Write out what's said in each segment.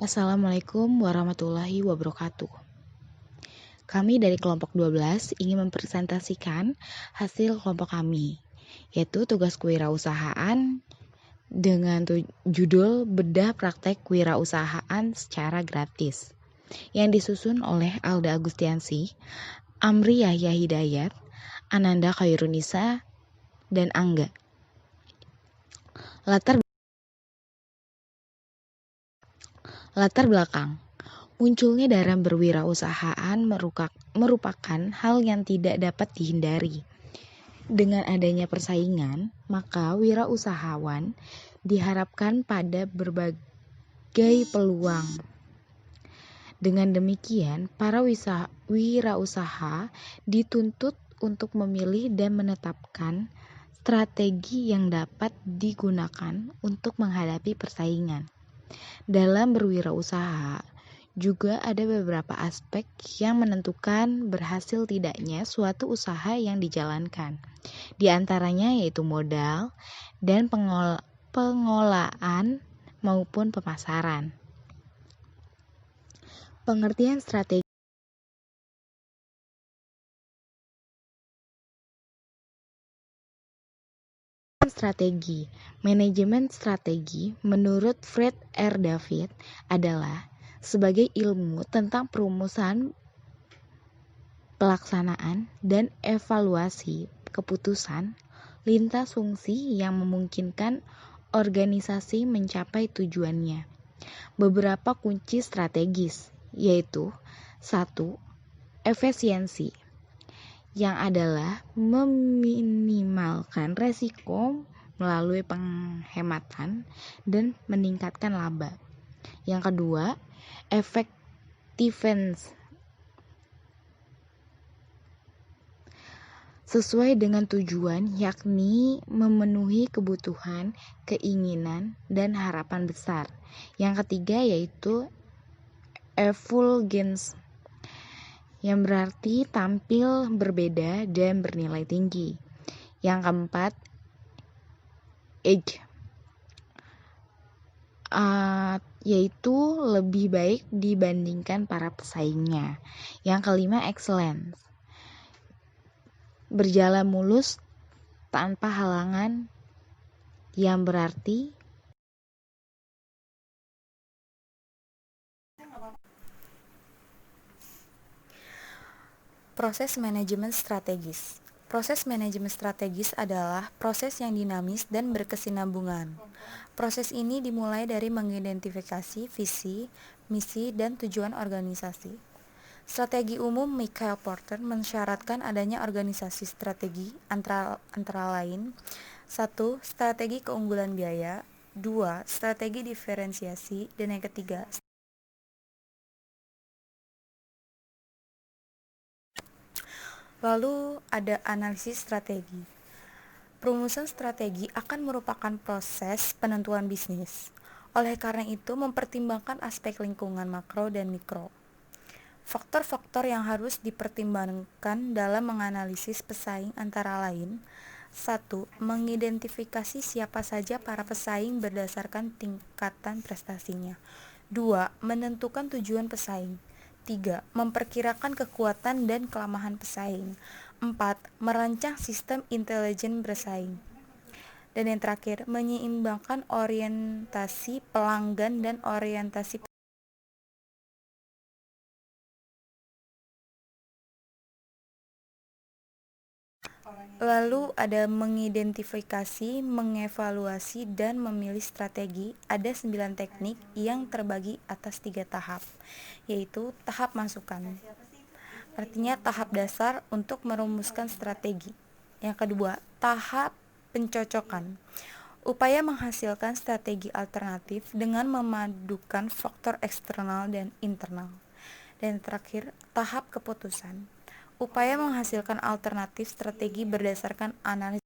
Assalamualaikum warahmatullahi wabarakatuh. Kami dari kelompok 12 ingin mempresentasikan hasil kelompok kami, yaitu tugas kewirausahaan dengan judul Bedah Praktek Kewirausahaan secara Gratis, yang disusun oleh Alda Agustiansi, Amri Yahya Hidayat, Ananda Khairunisa, dan Angga. Latar belakang. Munculnya dalam berwirausahaan merupakan hal yang tidak dapat dihindari. Dengan adanya persaingan, maka wirausahawan diharapkan pada berbagai peluang. Dengan demikian, para wirausaha dituntut untuk memilih dan menetapkan strategi yang dapat digunakan untuk menghadapi persaingan. Dalam berwirausaha, juga ada beberapa aspek yang menentukan berhasil tidaknya suatu usaha yang dijalankan. Di antaranya yaitu modal dan pengolahan maupun pemasaran. Pengertian strategi. Manajemen strategi menurut Fred R. David adalah sebagai ilmu tentang perumusan, pelaksanaan, dan evaluasi keputusan lintas fungsi yang memungkinkan organisasi mencapai tujuannya. Beberapa kunci strategis yaitu 1. Efisiensi, yang adalah meminimalkan resiko melalui penghematan dan meningkatkan laba. Yang kedua, effectiveness, sesuai dengan tujuan, yakni memenuhi kebutuhan, keinginan, dan harapan besar. Yang ketiga yaitu effulgence, yang berarti tampil berbeda dan bernilai tinggi. Yang keempat, edge, yaitu lebih baik dibandingkan para pesaingnya. Yang kelima, excellence, berjalan mulus tanpa halangan, yang berarti Proses manajemen strategis. Proses manajemen strategis adalah proses yang dinamis dan berkesinambungan. Proses ini dimulai dari mengidentifikasi visi, misi, dan tujuan organisasi. Strategi umum Michael Porter mensyaratkan adanya organisasi strategi antara lain 1. Strategi keunggulan biaya, 2. Strategi diferensiasi, dan yang ketiga, lalu ada analisis strategi. Perumusan strategi akan merupakan proses penentuan bisnis. Oleh karena itu, mempertimbangkan aspek lingkungan makro dan mikro. Faktor-faktor yang harus dipertimbangkan dalam menganalisis pesaing antara lain 1. Mengidentifikasi siapa saja para pesaing berdasarkan tingkatan prestasinya. 2. Menentukan tujuan pesaing. 3. Memperkirakan kekuatan dan kelemahan pesaing. 4. Merancang sistem intelijen bersaing. Dan yang terakhir, menyeimbangkan orientasi pelanggan dan orientasi. Lalu ada mengidentifikasi, mengevaluasi, dan memilih strategi. Ada 9 teknik yang terbagi atas 3 tahap, yaitu tahap masukan. Artinya tahap dasar untuk merumuskan strategi. Yang kedua, tahap pencocokan. Upaya menghasilkan strategi alternatif dengan memadukan faktor eksternal dan internal. Dan terakhir, tahap keputusan. Upaya menghasilkan alternatif strategi berdasarkan analisis.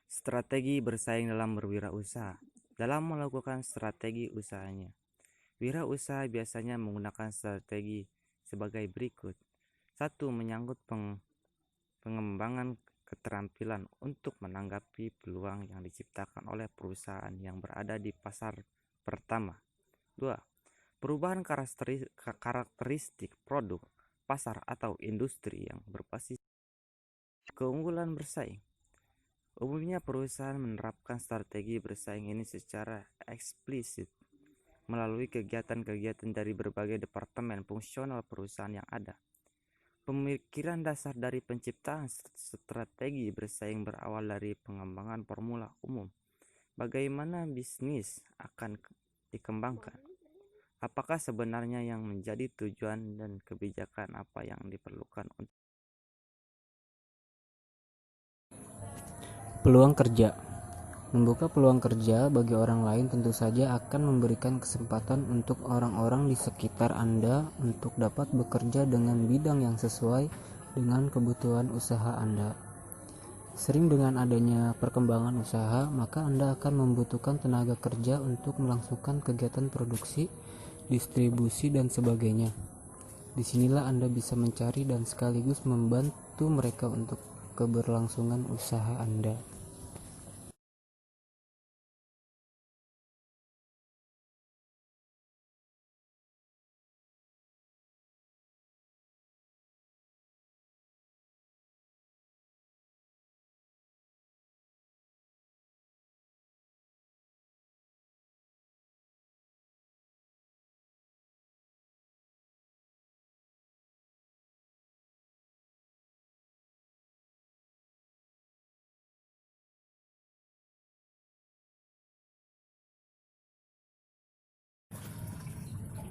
Strategi bersaing dalam berwirausaha. Dalam melakukan strategi usahanya, wirausaha biasanya menggunakan strategi sebagai berikut. 1. Menyangkut pengembangan keterampilan untuk menanggapi peluang yang diciptakan oleh perusahaan yang berada di pasar pertama. 2. Perubahan karakteristik produk, pasar atau industri yang berbasis keunggulan bersaing. Umumnya perusahaan menerapkan strategi bersaing ini secara eksplisit melalui kegiatan-kegiatan dari berbagai departemen fungsional perusahaan yang ada. Pemikiran dasar dari penciptaan strategi bersaing berawal dari pengembangan formula umum. Bagaimana bisnis akan dikembangkan? Apakah sebenarnya yang menjadi tujuan dan kebijakan apa yang diperlukan untuk Peluang kerja. Membuka peluang kerja bagi orang lain tentu saja akan memberikan kesempatan untuk orang-orang di sekitar Anda untuk dapat bekerja dengan bidang yang sesuai dengan kebutuhan usaha Anda. Sering dengan adanya perkembangan usaha, maka Anda akan membutuhkan tenaga kerja untuk melangsungkan kegiatan produksi, distribusi, dan sebagainya. Disinilah Anda bisa mencari dan sekaligus membantu mereka untuk keberlangsungan usaha Anda.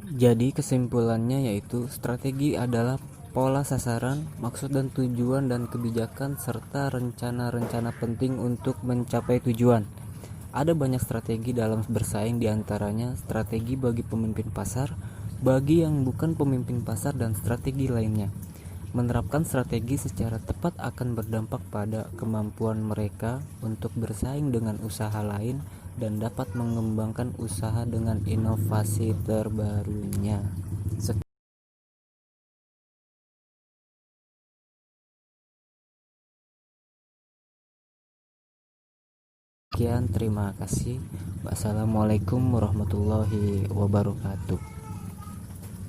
Jadi kesimpulannya yaitu strategi adalah pola sasaran, maksud dan tujuan dan kebijakan serta rencana-rencana penting untuk mencapai tujuan. Ada banyak strategi dalam bersaing, diantaranya strategi bagi pemimpin pasar, bagi yang bukan pemimpin pasar, dan strategi lainnya. Menerapkan strategi secara tepat akan berdampak pada kemampuan mereka untuk bersaing dengan usaha lain dan dapat mengembangkan usaha dengan inovasi terbarunya. Sekian, terima kasih. Wassalamualaikum warahmatullahi wabarakatuh.